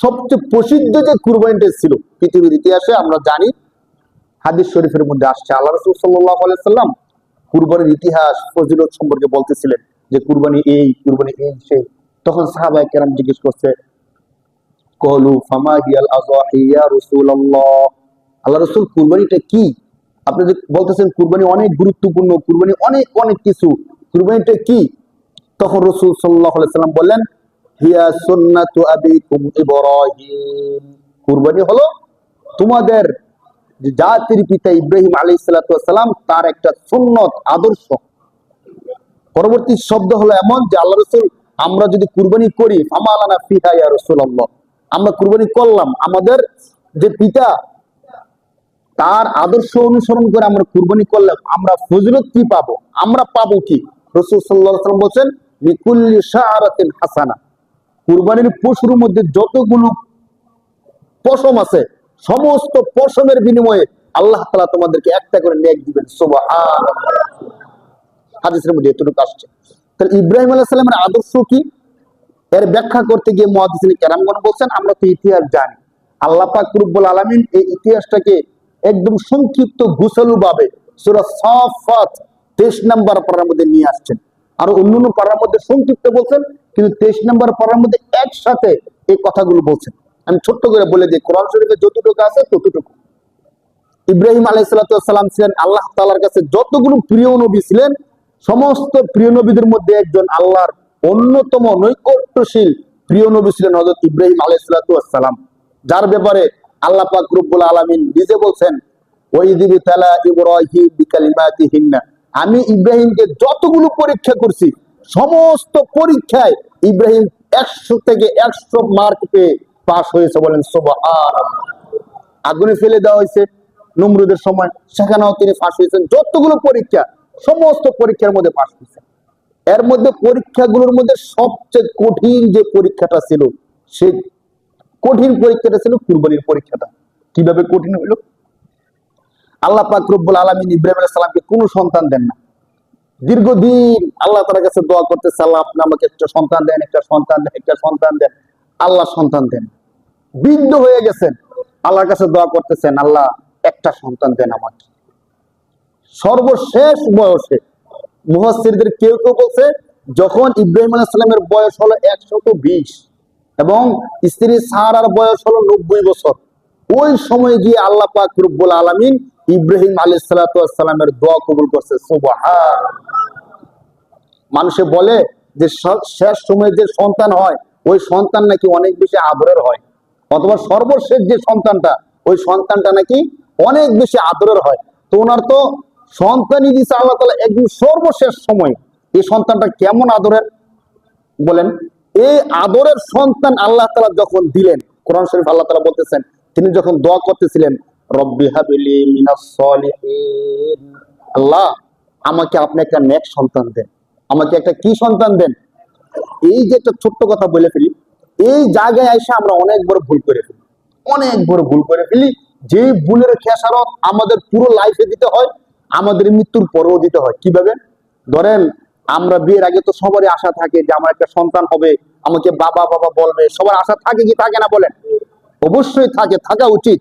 সবচেয়ে প্রসিদ্ধ যে কুরবানিটা ছিল পৃথিবীর ইতিহাসে আমরা জানি, হাদিস শরীফের মধ্যে আসছে, আল্লাহ রাসূল সাল্লাল্লাহু আলাইহি সাল্লাম কুরবানির ইতিহাস ফজিলত সম্পর্কে বলতেছিলেন যে কুরবানি এই সেই। তখন সাহাবায়ে কেরাম জিজ্ঞেস করছে, কলু ফামা হিয়াল আযাহি ইয়া রাসূলুল্লাহ, আল্লাহ রাসূল কুরবানিটা কি? আপনি যে বলতেছেন কুরবানি অনেক গুরুত্বপূর্ণ, কুরবানি অনেক অনেক কিছু, কুরবানিটা কি? তখন রাসূল সাল্লাল্লাহু আলাইহি সাল্লাম বললেন, হিয়া সুন্নাতু আবিকুম ইব্রাহিম, কুরবানি হলো তোমাদের জাতির পিতা ইব্রাহিম আলাইহিস সালাতু ওয়াস সালাম তার একটা সুন্নত, আদর্শ। পরবর্তী শব্দ হলো এমন যে আল্লাহ রাসূল, আমরা যদি কুরবানি করি ফামালানা ফিহা ইয়া রাসূলুল্লাহ, আমরা কুরবানি করলাম, আমাদের যে পিতা তার আদর্শ অনুসরণ করে আমরা কুরবানি করলাম, আমরা ফজিলত কি পাবো, আমরা পাবো কি? রাসূল সাল্লাল্লাহু আলাইহি ওয়াসাল্লাম বলেন, লিকুল্লি শাআরাতিন হাসানা, কুরবানির পশুর মধ্যে যতগুলো পশম আছে সমস্ত পশমের বিনিময়ে আল্লাহ তাআলা তোমাদেরকে একটা করে নেক দিবেন। সুবহানাল্লাহ, হাদিসের মধ্যে এতটুকু আসছে। তাহলে ইব্রাহিম আলাইহিস সালামের আদর্শ কি, এর ব্যাখ্যা করতে গিয়ে মুহাদ্দিসিন কেরামগণ বলছেন, আমরা তো ইতিহাস জানি, আল্লাহ পাক রব্বুল আলামিন এই ইতিহাসটাকে একদম সংক্ষিপ্ত গুছালু ভাবে সূরা সাফাত 23 নম্বর পারার মধ্যে নিয়ে আসছেন। আর অন্যান্য পারার মধ্যে সংক্ষিপ্ত বলছেন, কিন্তু 23 নম্বর পারার মধ্যে একসাথে এই কথাগুলো বলছেন। আমি ছোট্ট করে বলে দিই, কোরআন শরীফে যতটুকু আছে ততটুকু। ইব্রাহিম আলাইহিস সালাম ছিলেন আল্লাহ তাআলার কাছে যতগুলো প্রিয় নবী ছিলেন, সমস্ত প্রিয় নবীদের মধ্যে একজন আল্লাহর অন্যতম নৈকট্যশীল প্রিয় নবী ছিলেন হযরত ইব্রাহিম আলাইহিস সালাম, যার ব্যাপারে আল্লাহ পাক রব্বুল আলামিন নিজে বলছেন, ওয়াইযিবি তালা ইব্রাহিম বিকালিমাতিহিন্না, আমি ইব্রাহিমকে যতগুলো পরীক্ষা করছি সমস্ত পরীক্ষায় ইব্রাহিম 100 থেকে 100 মার্ক পেয়ে পাস হয়েছে। বলেন সুবহানাল্লাহ। আগুনে ফেলে দেওয়া হয়েছে নমরুদের সময়, সেখানেও তিনি পাস হয়েছেন। যতগুলো পরীক্ষা, সমস্ত পরীক্ষার মধ্যে পাস হয়েছেন। এর মধ্যে পরীক্ষাগুলোর মধ্যে সবচেয়ে কঠিন যে পরীক্ষাটা ছিল, সেই কঠিন পরীক্ষাটা ছিল কুরবানির পরীক্ষাটা। কিভাবে কঠিন হইল? আল্লাহ পাক রব্বুল আলামিন ইব্রাহিম আলাইহিস সালামকে কোনো সন্তান দেন না। দীর্ঘদিন আল্লাহ তাআলার কাছে দোয়া করতেছে, আল্লাহ আপনি আমাকে একটা সন্তান দেন, একটা সন্তান দেন, একটা সন্তান দেন। আল্লাহ সন্তান দেন। বৃদ্ধ হয়ে গেছেন, আল্লাহর কাছে দোয়া করতেছেন, আল্লাহ একটা সন্তান দেন আমাকে। সর্বশেষ বয়সে মুফাসসিরদের কেউ কেউ বলছে, যখন ইব্রাহিম আলাইহিস সালামের বয়স হলো 120 এবং স্ত্রী সারার বয়স হলো 90 বছর, ওই সময় গিয়ে আল্লাহ পাক রব্বুল আলামিন ইব্রাহিম আলাইহিস সালামের দোয়া কবুল করছে। সুবহানাল্লাহ। মানুষে বলে যে শেষ সময়ে যে সন্তান হয় ওই সন্তান নাকি অনেক বেশি আদরের হয়, অথবা সর্বশেষ যে সন্তানটা ওই সন্তানটা নাকি অনেক বেশি আদরের হয়। তো ওনার তো সন্তানই দিছে আল্লাহ তাআলা একদম সর্বশেষ সময়। এই সন্তানটা কেমন আদরের বলেন? এই আদরের সন্তান আল্লাহ তাআলা যখন দিলেন, কোরআন শরীফ আল্লাহ তাআলা বলতেছেন, তিনি যখন দোয়া করতেছিলেন, রব্বি হাবলি মিনাস সলিহিন, আল্লাহ আমাকে আপনি একটা নেক সন্তান দেন, আমাকে একটা কি সন্তান দেন। এই যে একটা ছোট্ট কথা বলে ফেলি, এই জায়গায় এসে আমরা অনেক বড় ভুল করে ফেলি, অনেক বড় ভুল করে ফেলি। যে ভুলের খেসারত আমাদের পুরো লাইফে দিতে হয়, আমাদের মৃত্যুর পরেও দিতে হয়। কিভাবে? ধরেন আমরা বিয়ের আগে তো সবারই আশা থাকে যে আমার একটা সন্তান হবে, আমাকে বাবা বাবা বলবে, সবার আশা থাকে কি থাকে না বলেন? অবশ্যই থাকে, থাকা উচিত।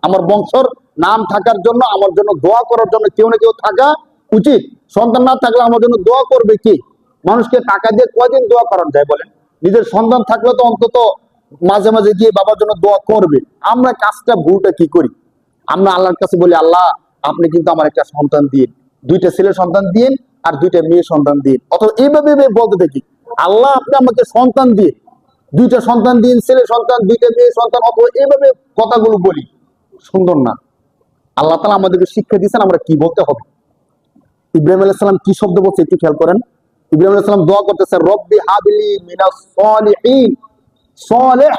আমার বংশর নাম থাকার জন্য, আমার জন্য দোয়া করার জন্য কেউ না কেউ থাকা উচিত। সন্তান না থাকলে আমার জন্য দোয়া করবে কি? মানুষকে টাকা দিয়ে কয়দিন দোয়া করানো যায় বলেন? নিজের সন্তান থাকলে তো অন্তত মাঝে মাঝে গিয়ে বাবার জন্য দোয়া করবে। আমরা কাজটা ভুলটা কি করি? আমরা আল্লাহর কাছে বলি, আল্লাহ আপনি কিন্তু আমার একটা সন্তান দিন, 2টা ছেলে সন্তান দিন আর 2টা মেয়ে সন্তান দিন। অথবা এইভাবে বলতে থাকি, আল্লাহ আপনি আমাকে সন্তান দিয়ে 2টা সন্তান দিন, ছেলে সন্তান, 2টা মেয়ে সন্তান, অথবা এইভাবে কথাগুলো বলি, সুন্দর না। আল্লাহ তাআলা আমাদেরকে শিক্ষা দিয়েছেন আমরা কি বলতে হবে। ইব্রাহিম আলাইহিস সালাম কি শব্দ বলছে একটু খেয়াল করেন। ইব্রাহিম আলাইহিস সালাম দোয়া করতেছে, রব্বি হাবলি মিনাস সলিহিন, সলিহ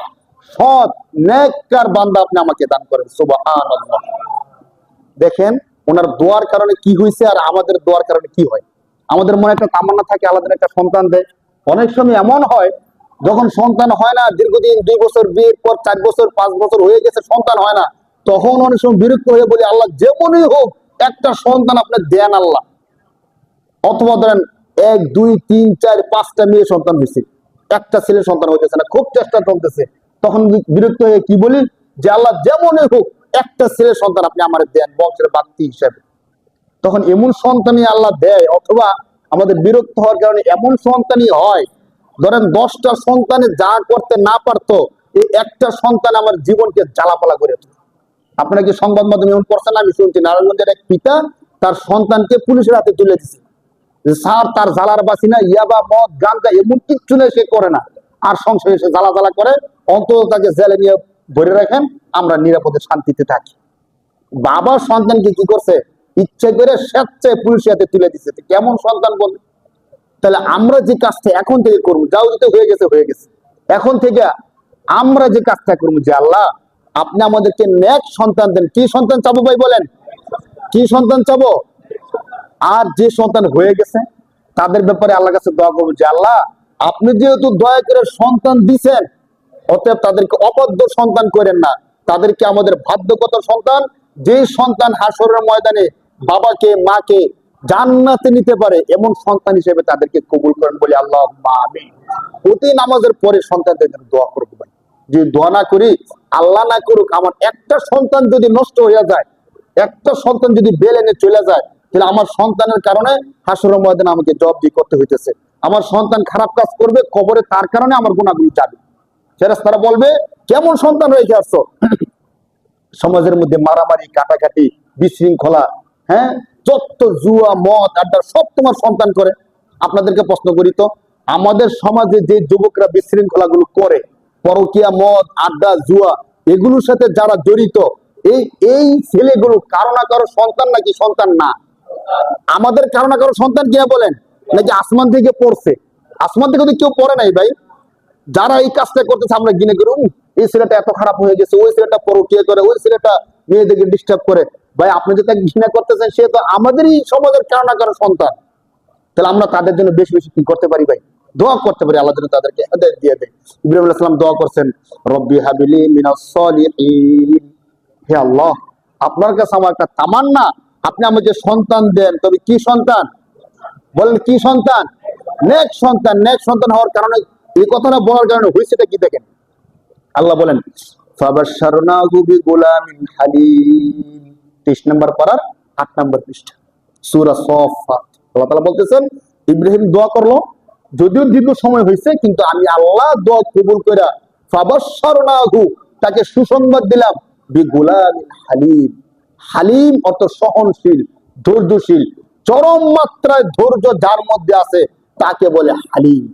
সৎ নেককার বান্দা আপনি আমাকে দান করেন। সুবহানাল্লাহ। দেখেন ওনার দোয়ার কারণে কি হয়েছে আর আমাদের দোয়ার কারণে কি হয়। আমাদের মনে একটা তামান্না থাকে আল্লাহ যেন একটা সন্তান দেয়। অনেক সময় এমন হয় যখন সন্তান হয় না, দীর্ঘদিন 2 বছর, বিয়ের পর 4 বছর 5 বছর হয়ে গেছে, সন্তান হয় না, তখন অনেক সময় বিরক্ত হয়ে বলি, আল্লাহ যেমনই হোক একটা সন্তান আপনি দেন আল্লাহ। অথবা ধরেন 1 2 3 4 5টা মেয়ে সন্তান হয়েছে, একটা ছেলে সন্তান হইতেছে না, খুব চেষ্টা চলতেছে, তখন বিরক্ত হয়ে কি বলি যে আল্লাহ যেমনই হোক একটা ছেলে সন্তান আপনি আমার দেন বংশের বাড়তি হিসাবে। তখন এমন সন্তানই আল্লাহ দেয়, অথবা আমাদের বিরক্ত হওয়ার কারণে এমন সন্তানই হয়, ধরেন 10টা সন্তানে যা করতে না পারতো এই একটা সন্তান আমার জীবনকে জ্বালাপালা করে। আপনারা কি সংবাদ মাধ্যমে এমন করছেন? আমি শুনছি নারায়ণগঞ্জের এক পিতা তার সন্তানকে পুলিশের হাতে তুলে দিচ্ছে, স্যার তার জ্বালার বাসি না, ইয়াবা মদ গাঁজা এমন কিচ্ছু নেই, সে করে না, আর সংসারে এসে জ্বালা জ্বালা করে, অন্তত তাকে জেলে নিয়ে ভরে রাখেন, আমরা নিরাপদে শান্তিতে থাকি। বাবা সন্তানকে কি করছে? ইচ্ছে করে স্বেচ্ছায় পুলিশের হাতে তুলে দিচ্ছে। কেমন সন্তান বলে? তাহলে আমরা যে কাজটা এখন থেকে করবো, যাও যেতে হয়ে গেছে হয়ে গেছে, এখন থেকে আমরা যে কাজটা করবো যে আল্লাহ আপনি আমাদেরকে নেক সন্তান দেন। কি সন্তান চাবো ভাই বলেন? কি সন্তান চাবো? আর যে সন্তান হয়ে গেছে তাদের ব্যাপারে আল্লাহর কাছে দোয়া করবো যে আল্লাহ আপনি যেহেতু দয়া করে সন্তান দিছেন, অতএব তাদেরকে অবাধ্য সন্তান করেন না, তাদেরকে আমাদের বাধ্যগত সন্তান, যে সন্তান হাসরের ময়দানে বাবাকে মাকে জান্নাতে নিতে পারে এমন সন্তান হিসেবে তাদেরকে কবুল করেন বলি আল্লাহ আমিন। প্রতি নামাজের পরে সন্তানদের জন্য দোয়া করবো ভাই, যে দোয়া না করি, আল্লাহ না করুক আমার একটা সন্তান যদি নষ্ট হয়ে যায়, একটা সন্তান যদি বেলেনে চলে যায়, তাহলে আমার সন্তানের কারণে হাসরের ময়দানে আমাকে জবাবদিহি করতে হইতেছে। আমার সন্তান খারাপ কাজ করবে, কবরে তার কারণে আমার গুনাহগুলো যাবে। ফেরেশতারা বলবে কেমন সন্তান রেখে আসছো? সমাজের মধ্যে মারামারি কাটাকাটি বিশৃঙ্খলা, হ্যাঁ, যত জুয়া মদ আড্ডা সব তোমার সন্তান করে। আপনাদেরকে প্রশ্ন করি তো, আমাদের সমাজে যে যুবকরা বিশৃঙ্খলা গুলো করে, পরকিয়া মদ আড্ডা জুয়া এগুলোর সাথে যারা জড়িত, এই এই ছেলেগুলো কারো না কারো সন্তান নাকি সন্তান না? আমাদের কারো না কারো সন্তান কে বলেন? নাকি আসমান থেকে পড়ছে? আসমান থেকে তো কেউ পড়ে নাই ভাই। যারা এই কাজটা করতেছে আমরা গিনে করি, এই ছেলেটা এত খারাপ হয়ে গেছে, ওই ছেলেটা পরকিয়া করে, ওই ছেলেটা মেয়েদেরকে ডিস্টার্ব করে। ভাই আপনি যে তাকে ঘৃণা করতেছেন সে তো আমাদেরই সমাজের কারো না কারো সন্তান। তাহলে আমরা তাদের জন্য বেশি বেশি কি করতে পারি ভাই? দোয়া করতে পারি, আল্লাহ যেন তাদেরকে হেদায়েত দিয়ে দেয়। ইব্রাহিম আলাইহিস সালাম দোয়া করছেন, রব্বি হাবিলি মিনাস সলিহিন, হে আল্লাহ আপনার কাছে আমার একটা তামান্না, আপনি আমাকে সন্তান দেন। তবে কি সন্তান বলেন? কি সন্তান? নেক সন্তান। নেক সন্তান হওয়ার কারণে, এই কথাটা বলার কারণে হয়েছেটা কি দেখেন, আল্লাহ বলেন ফাবাশশারনাহু বিগুলামিন হালিম, 30 নম্বর পারার 8 নম্বর পৃষ্ঠা সূরা সাফফাত। আল্লাহ তাআলা বলতেছেন ইব্রাহিম দোয়া করলো, যদিও দীর্ঘ সময় হয়েছে, কিন্তু আমি আল্লাহ দোয়া কবুল করে ফাবাশশারনাহু তাকে সুসংবাদ দিলাম বিগুলামিন হালিম। হালিম অর্থ সহনশীল, ধৈর্যশীল, চরম মাত্রায় ধৈর্য যার মধ্যে আছে তাকে বলে হালিম।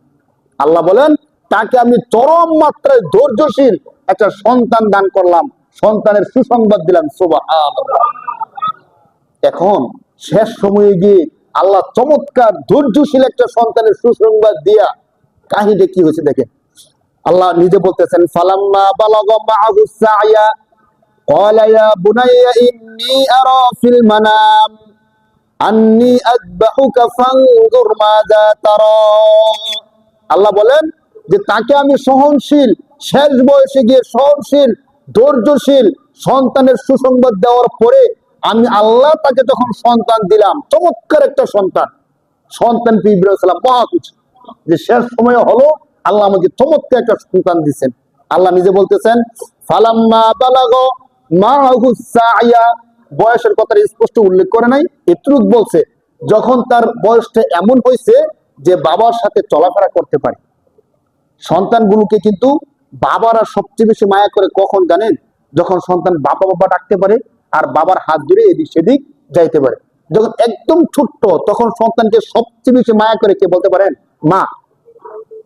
আল্লাহ বলেন তাকে আমি চরম মাত্রায় ধৈর্যশীল একটা সন্তান দান করলাম, সন্তানের সুসংবাদ দিলাম। সুবহানাল্লাহ। এখন শেষ সময়ে গিয়ে আল্লাহ চমৎকার ধৈর্যশীল একটা সন্তানের সুসংবাদ দিয়া কাহিনী কি হয়েছে দেখেন। আল্লাহ নিজে বলতেছেন ফালাম্মা বালাগা মাআহু সা'য়া ক্বালা ইয়া বুনাইয়া ইন্নী আরা ফিল মানাম আন্নী আযবাহুকা ফানজুর মাযা তারা। আল্লাহ বলেন যে তাকে আমি সহনশীল, শেষ বয়সে গিয়ে সহনশীল ধৈর্যশীল সন্তানের সুসংবাদ দেওয়ার পরে আমি আল্লাহ তাকে যখন সন্তান দিলাম, চমৎকার একটা সন্তান, সন্তান ইব্রাহিম আলাইহিস সালাম মহা খুশি যে শেষ সময় হলো আল্লাহ আমাকে চমৎকার একটা সন্তান দিচ্ছেন। আল্লাহ নিজে বলতেছেন ফালাম্মা বালাগা মাআহু সা'য়া, বয়সের কথা স্পষ্ট উল্লেখ করে নাই, এটুক বলছে যখন তার বয়সটা এমন হয়েছে যে বাবার সাথে চলাফেরা করতে পারে। সন্তানগুলোকে কিন্তু বাবারা সবচেয়ে বেশি মায়া করে কখন জানেন? যখন সন্তান বাবা বাবা ডাকতে পারে আর বাবার হাত ধরে এদিক সেদিক যাইতে পারে। যখন একদম ছোট্ট তখন সন্তানকে সবচেয়ে বেশি মায়া করে কে বলতে পারেন? মা।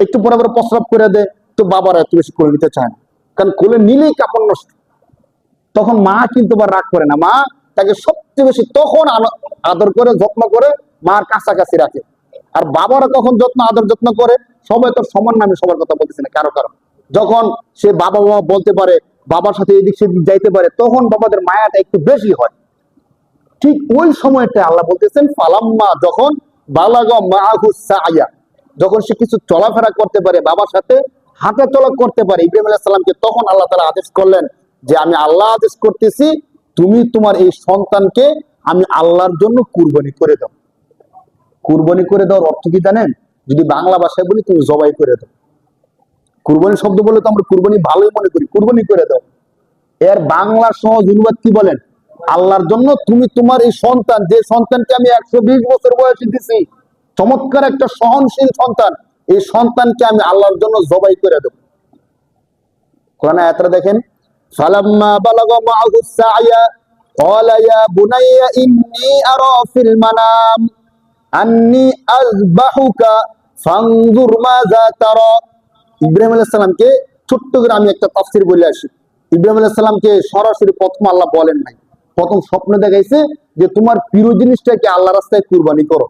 একটু পরে পরে প্রস্রাব করে দেয় তো বাবারা এত বেশি করে নিতে চায় না, কারণ কোলে নিলেই কাপড় নষ্ট। তখন মা কিন্তু আবার রাগ করে না, মা তাকে সবচেয়ে বেশি তখন আদর করে যত্ন করে মার কাছাকাছি রাখে। আর বাবারা কখন যত্ন আদর যত্ন করে? সবাই তো সমান নামে সবার কথা বলতেছে না, কারো কারো যখন সে বাবা বাবা বলতে পারে, বাবার সাথে এদিক সেদিক যাইতে পারে, তখন বাবাদের মায়াটা একটু বেশি হয়। ঠিক ওই সময়টা আল্লাহ বলতেছেন ফালাম্মা, যখন বালাগা মাআহু সা'য়া, যখন সে কিছু চলাফেরা করতে পারে, বাবার সাথে হাঁটা চলা করতে পারে ইব্রাহিম আলাইহিস সালামকে, তখন আল্লাহ তাআলা আদেশ করলেন যে আমি আল্লাহ আদেশ করতেছি তুমি তোমার এই সন্তানকে আমি আল্লাহর জন্য কুরবানি করে দাও। কুরবানি করে দেওয়ার অর্থ কি জানেন? যদি বাংলা ভাষায় বলি তুমি জবাই করে দাও। কুরবানি শব্দ বলে তো আমরা কুরবানি ভালোই মনে করি, কুরবানি করে দাও। এর বাংলা সহজ অনুবাদ কি বলেন? আল্লাহর জন্য তুমি তোমার এই সন্তান, যে সন্তানকে আমি 120 বছর বয়সে দিছি, চমৎকার একটা সহনশীল সন্তান, এই সন্তানকে আমি আল্লাহর জন্য জবাই করে দেব। কোরআন আয়াতটা দেখেন, ফালাম্মা বালাগা মাআহু সা'য়া ক্বালা ইয়া বুনাইয়া ইন্নী আরা ফিল মানাম আন্নী আযবাহুকা ফানজুর মাযা তারা। ইব্রাহিম আলাইহিস সালামকে ছোট্ট করে আমি একটা তাফসীর বলে আসি। ইব্রাহিম আলাইহিস সালামকে সরাসরি প্রথম আল্লাহ বলেন নাই, প্রথম স্বপ্নে দেখাইছে যে তোমার প্রিয় জিনিসটাকে আল্লাহ রাস্তায় কুরবানি করো।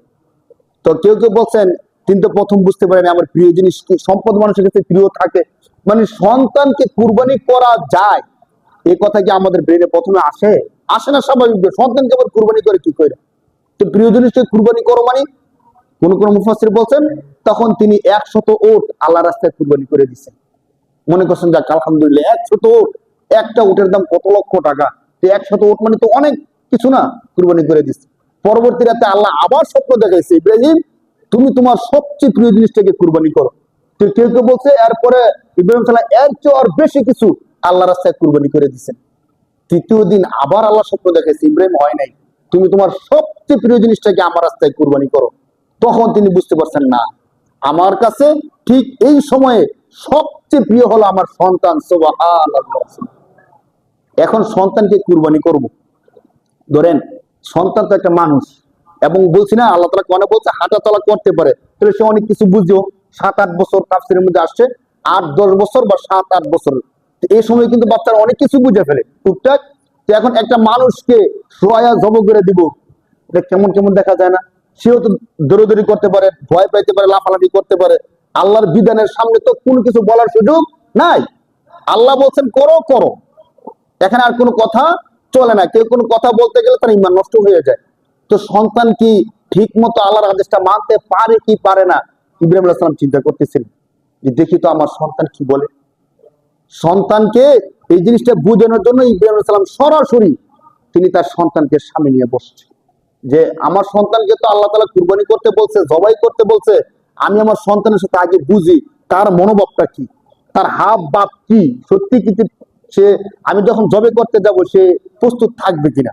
তো কেউ কেউ বলছেন তিনি তো প্রথম বুঝতে পারেন আমার প্রিয় জিনিস কি। সম্পদ মানুষের কাছে প্রিয় থাকে, মানে সন্তানকে কুরবানি করা যায়, এই কথা কি আমাদের ব্রেনে প্রথমে আসে? আসে না স্বাভাবিক। সন্তানকে আবার কুরবানি করে কি করে? তো প্রিয় জিনিসটাকে কুরবানি করো মানে কোন কোন মুফাসসির বলছেন তখন তিনি 100 উট আল্লাহ রাস্তায় কুরবানি করে দিচ্ছেন। মনে করছেন যাক আলহামদুলিল্লাহ 100 উট, একটা উটের দাম কত লক্ষ টাকা, তো 100 উট মানে তো অনেক কিছু না, কুরবানি করে দিচ্ছে। পরবর্তী রাতে আল্লাহ আবার স্বপ্ন দেখাইছে, ইব্রাহিম তুমি তোমার সবচেয়ে প্রিয় জিনিসটাকে কুরবানি করো। তো কেউ কেউ বলছে এরপরে ইব্রাহিম সাল্লাল্লাহু এর চেয়ে আর বেশি কিছু আল্লাহ রাস্তায় কুরবানি করে দিচ্ছেন। তৃতীয় দিন আবার আল্লাহ স্বপ্ন দেখাইছে, ইব্রাহিম হয় নাই, তুমি তোমার সবচেয়ে প্রিয় জিনিসটাকে আমার রাস্তায় কুরবানি করো। তখন তিনি বুঝতে পারছেন না, আমার কাছে ঠিক এই সময়ে সবচেয়ে প্রিয় হলো আমার সন্তান। সুবহানাল্লাহ। এখন সন্তানকে কুরবানি করব, ধরেন সন্তান তো একটা মানুষ, এবং বলছি না আল্লাহ তাআলা কোরআনে বলছে হাঁটা চলা করতে পারে, তাহলে সে অনেক কিছু বুঝেও 7-8 বছর তাফসীরের মধ্যে আসছে 8-10 বছর বা 7-8 বছর, এই সময় কিন্তু বাচ্চারা অনেক কিছু বুঝে ফেলে টুকটাক। তো এখন একটা মানুষকে সোয়া জব করে দিব, এটা কেমন কেমন দেখা যায় না? সেও তো দৌড়াদৌড়ি করতে পারে, ভয় পাইতে পারে, লাফালাফি করতে পারে। আল্লাহর বিধানের সামনে তো কোনো কিছু বলার সুযোগ নাই। আল্লাহ বলছেন করো করো, এখানে আর কোনো কথা চলে না। কেউ কোনো কথা বলতে গেলে তার ঈমান নষ্ট হয়ে যায়। তো সন্তান কি ঠিক মতো আল্লাহর আদেশটা মানতে পারে কি পারে না, ইব্রাহিম আলাইহিস সালাম চিন্তা করতেছিলেন যে দেখি তো আমার সন্তান কি বলে। সন্তানকে এই জিনিসটা বোঝানোর জন্য ইব্রাহিম আলাইহিস সালাম সরাসরি তিনি তার সন্তানকে সামনে নিয়ে বসছে, যে আমার সন্তানকে তো আল্লাহ তাআলা কুরবানি করতে বলছে, জবাই করতে বলছে, আমি আমার সন্তানের সাথে আগে বুঝি তার মনোভাবটা কি, তার হাব ভাব কি, সত্যি কি সে আমি যখন জবে করতে যাব সে প্রস্তুত থাকবে কিনা।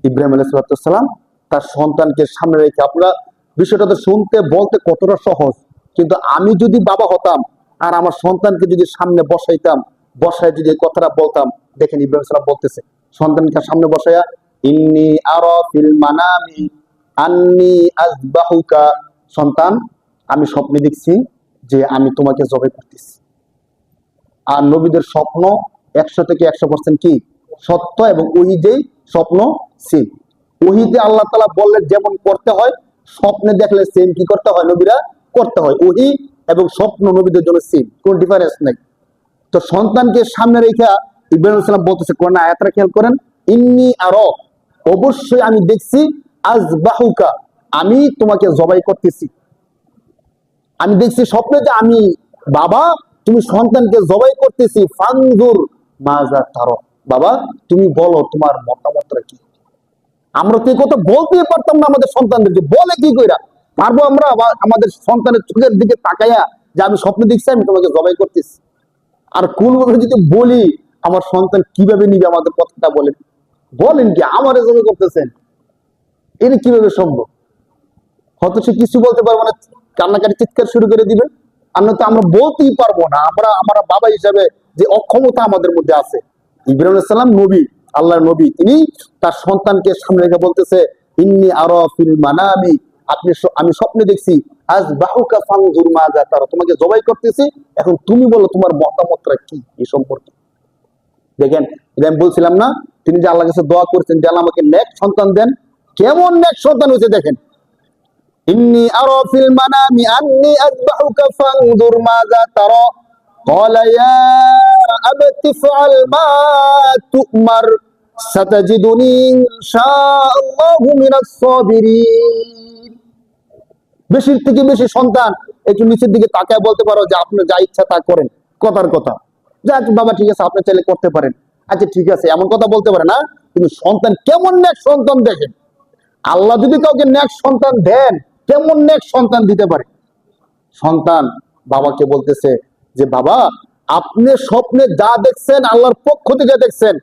ইব্রাহিম আলাইহিস সালাম তার সন্তানকে সামনে রেখে, আপনারা বিষয়টা তো শুনতে বলতে কতটা সহজ, কিন্তু আমি যদি বাবা হতাম আর আমার সন্তানকে যদি সামনে বসাইতাম, বসায় যদি এই কথাটা বলতাম, দেখেন ইব্রাহিম সালাম বলতেছে সন্তানকে সামনে বসাইয়া, ইন্নী আরা ফিল মানামি আন্নী আযবাহুকা, সন্তান আমি স্বপ্নে দেখছি যে আমি তোমাকে জবাই করতেছি। আর নবীদের স্বপ্ন 100 থেকে 100% কি সত্য, এবং ওহীতেই স্বপ্ন সেম। ওহীতে আল্লাহ তাআলা বললে যেমন করতে হয়, স্বপ্নে দেখলে সেম কি করতে হয়, নবীরা করতে হয়। ওহী এবং স্বপ্ন নবীদের জন্য সেম, কোনো ডিফারেন্স নাই। তো সন্তানকে সামনে রেখা ইব্রাহিম আলাইহিস সালাম বলতেছে, কোরআন আয়াতটা খেয়াল করেন, ইন্নী আরা, অবশ্যই আমি দেখছি, আযবাহুকা, আমি তোমাকে জবাই করতেছি। আমি দেখছি স্বপ্নে যে আমি বাবা, তুমি সন্তানকে জবাই করতেছি, ফানজুর মাযা তারা, বাবা তুমি বলো তোমার মতামতটা কি। আমরা তো এই কথা বলতেই পারতাম না আমাদের সন্তানদেরকে, বলে কি কইরা পারবো আমরা আমাদের সন্তানের চোখের দিকে তাকাইয়া যে আমি স্বপ্নে দেখছি আমি তোমাকে জবাই করতেছি। আর কোনভাবে যদি বলি আমার সন্তান কিভাবে নিবে আমাদের কথাটা, বলেন বলেন কি আমারে জবাই করতেছেন, এটা কিভাবে সম্ভব? হয়তো সে কিছু বলতে পারবো না, কান্নাকাটি চিৎকার শুরু করে দিবে, আর নয়তো আমরা বলতেই পারবো না। আমরা বাবা হিসাবে যে অক্ষমতা আমাদের মধ্যে আছে। ইব্রাহিম আলাইহিস সালাম নবী, আল্লাহর নবী, তিনি তার সন্তানকে সামনে রেখে বলতেছে, ইন্নী আরা ফিল মানামি, আমি স্বপ্নে দেখছি, আযবাহুকা ফানজুর মাযা তারা, তোমাকে জবাই করতেছি, এখন তুমি বলো তোমার মতামতটা কি এই সম্পর্কে। দেখেন আমি বলছিলাম না তিনি যে আল্লাহর কাছে দোয়া করছেন যে আল্লাহ আমাকে নেক সন্তান দেন, কেমন নেক সন্তান হয়েছে দেখেন, ইন্নী আরা ফিল মানামি আন্নী আযবাহুকা ফানজুর মাযা তারা ক্বালা ইয়া আবাতি ইফআল মা তু'মার সাতাজিদুনি ইনশাআল্লাহু মিনাস সাবিরিন। বেশির থেকে বেশি সন্তান একটু নিচের দিকে তাকায় বলতে পারো যে আপনি যা ইচ্ছা তা করেন, কথার কথা, যাক বাবা ঠিক আছে আপনি চাইলে করতে পারেন, আচ্ছা ঠিক আছে, এমন কথা বলতে পারে না। কিন্তু সন্তান কেমন নেক সন্তান দেখেন, আল্লাহ যদি কাউকে নেক সন্তান দেন, কেমন নেক সন্তান দিতে পারে। সন্তান বাবাকে বলতেছে, যে বাবা, আপনি স্বপ্নে যা দেখছেন আল্লাহর পক্ষ থেকে দেখছেন,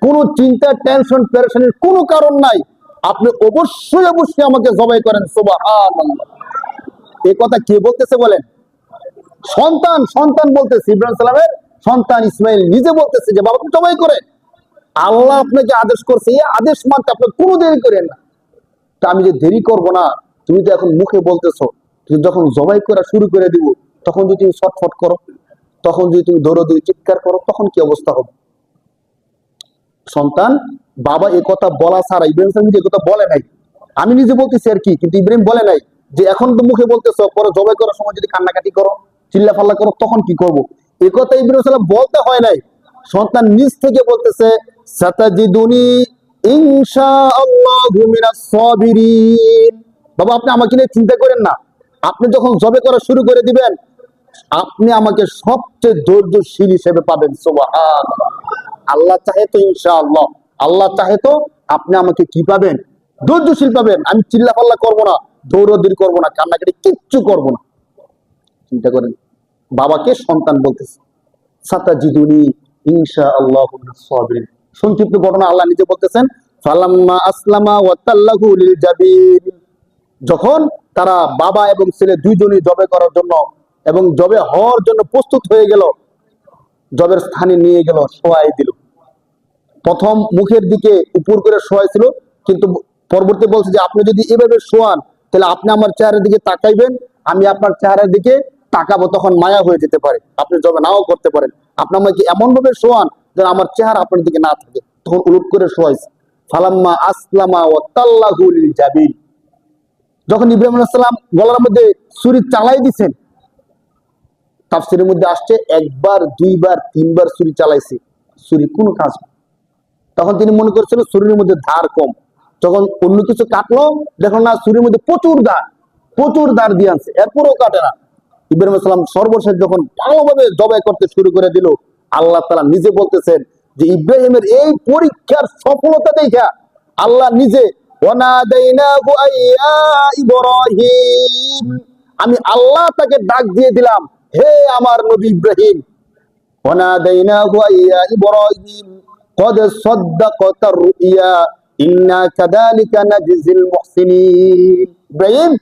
কোনো চিন্তা, টেনশন, পেরেশানির কোনো কারণ নাই, আপনি অবশ্যই অবশ্যই আমাকে জবাই করেন। সুবহানাল্লাহ। এই কথা কে বলতেছে বলেন? সন্তান, সন্তান বলতেছে, ইব্রাহিম সালামের সন্তান ইসমাইল নিজে বলতেছে যে বাবা আপনি জবাই করেন, আল্লাহ আপনাকে আদেশ করছে, এই আদেশ মানতে আপনি কোনো দেরি করেন না। তা আমি যে দেরি করব না, তুমি তো এখন মুখে বলতেছো, কিন্তু যখন জবাই করা শুরু করে দিব, তখন যদি তুমি ছটফট করো, তখন যদি তুমি দৌড়াদৌড়ি চিৎকার করো, তখন কি অবস্থা হবে? সন্তান বাবা এ কথা বলা ছাড়া, ইব্রাহিম সালাম যে কথা বলে নাই, আমি নিজে বলতেছি আর কি, কিন্তু ইব্রাহিম বলে নাই যে এখন তো মুখে বলতেছো, পরে জবাই করার সময় যদি কান্নাকাটি করো, চিল্লা ফাল্লা করো, তখন কি করব? এ কথা ইব্রাহিম সালাম বলতে হয় নাই, সন্তান নিজ থেকে বলতেছে সাতাজিদুনি ইনশাআল্লাহু মিনাস সাবিরিন। বাবা আপনি আমাকে নিয়ে চিন্তা করেন না, আপনি যখন জবে করা শুরু করে দিবেন, আপনি আমাকে সবচেয়ে ধৈর্যশীল হিসেবে পাবেন। সুবহানাল্লাহ। আল্লাহ চাহে তো ইনশাআল্লাহ, আল্লাহ চাহে তো আপনি আমাকে কি পাবেন? ধৈর্যশীল পাবেন। আমি চিল্লা পাল্লা করবো না, দৌড়াদৌড়ি করবো না, কান্নাকাটি কিচ্ছু করবো না। চিন্তা করেন, বাবাকে সন্তান বলতেছে সাতাজিদুনি ইনশাআল্লাহু মিনাস সাবিরিন। সংক্ষিপ্ত ঘটনা আল্লাহ নিজে বলতেছেন ফালাম্মা আসলামা ওয়া তাল্লাহু লিল জাবিন। যখন তারা বাবা এবং ছেলে দুইজনই জবে করার জন্য এবং জবে হওয়ার জন্য প্রস্তুত হয়ে গেল, জবের স্থানে নিয়ে গেল, শোয়াই দিল। প্রথম মুখের দিকে উপর করে শোয়াইছিল, কিন্তু পরবর্তী বলছে যে আপনি যদি এভাবে শোয়ান, তাহলে আপনি আমার চেহারার দিকে তাকাইবেন, আমি আপনার চেহারার দিকে তাকাবো, তখন মায়া হয়ে যেতে পারে, আপনি জবে নাও করতে পারেন। আপনি আমাকে এমন ভাবে শোয়ান যেন আমার চেহারা আপনার দিকে না থাকে। তখন উলট করে শোয়াইছে। ফালাম্মা আসলামা ওয়া তাল্লাহু লিল জাবিন। যখন ইব্রাহিম আলাইহিস সালাম গলার মধ্যে ছুরি চালাই দিছেন, তাফসীরের মধ্যে আসছে একবার, দুইবার, তিনবার ছুরি চালাইছে, ছুরি কোনো কাজ না। তখন তিনি মনে করছিলেন ছুরির মধ্যে ধার কম। যখন অন্য কিছু কাটলো, দেখুন না ছুরির মধ্যে প্রচুর ধার দিয়ে আনছে, এরপরেও কাটে না। ইব্রাহিম আলাইহিস সালাম সর্বশেষ যখন ভালোভাবে জবাই করতে শুরু করে দিল, আল্লাহ তাআলা নিজে বলতেছেন যে ইব্রাহিমের এই পরীক্ষার সফলতা দেখা আল্লাহ নিজে ওয়ানাদাইনাহু আইয়া ইব্রাহিম, আমি আল্লাহ তাকে ডাক দিয়ে দিলাম, হে আমার নবী ইব্রাহিম। ওয়ানাদাইনাহু আইয়া ইব্রাহিম কদ সাদ্দাকাতার রুইয়া ইন্না কাযালিকা নাজিল মুহসিনিন। ইব্রাহিম,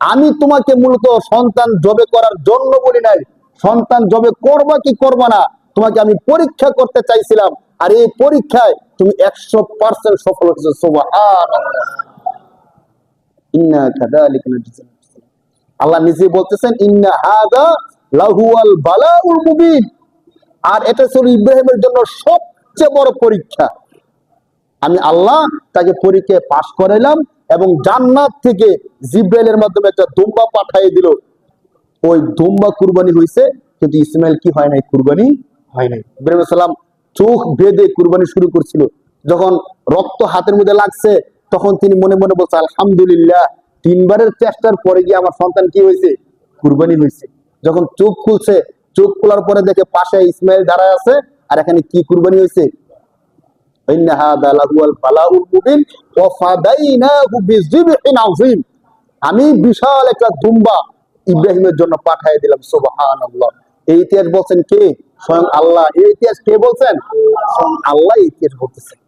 আমি তোমাকে মূলত সন্তান জবে করার জন্য বলি নাই, সন্তান জবে করবা কি করবা না, তোমাকে আমি পরীক্ষা করতে চাইছিলাম, আর এই পরীক্ষায় তুমি 100% সফল হয়েছো। সুবহানাল্লাহ। ইন্না কাযালিকা নাজিল মুহসিনিন। আল্লাহ নিজে বলতেছেন ইন্না হাযা লাহুয়াল বালাউল মুবিন। আর এটা ছিল ইব্রাহিমের জন্য সবচেয়ে বড় পরীক্ষা। আমি আল্লাহ তাকে পরীক্ষায় পাশ করাইলাম এবং জান্নাত থেকে জিব্রাইলের মাধ্যমে একটা দুম্বা পাঠিয়ে দিল। ওই দুম্বা কুরবানি হয়েছে, কিন্তু ইসমাইল কি হয় নাই? কুরবানি হয় নাই। ইব্রাহিম আলাইহিস সালাম চোখ বেঁধে কুরবানি শুরু করছিল। যখন রক্ত হাতের মধ্যে লাগছে, তখন তিনি মনে মনে বলছে আলহামদুলিল্লাহ, তিনবারের চেষ্টার পরে গিয়ে আমার সন্তান কি হয়েছে? কুরবানি হয়েছে। যখন চোখ খুলছে, চোখ খোলার পরে দেখে পাশে ইসমাইল দাঁড়ায় আছে, আর এখানে কি কুরবানি হয়েছে? ইন্না হাযা লাহুয়াল বালাউল মুবিন ওয়া ফাদাইনাহু বিযিবহিন আযীম। আমি বিশাল একটা দুম্বা ইব্রাহিমের জন্য পাঠিয়ে দিলাম। সুবহানাল্লাহ। এই ইতিহাস বলছেন কে? স্বয়ং আল্লাহ। এই ইতিহাস কে বলছেন? স্বয়ং আল্লাহ ইতিহাস বলতেছেন।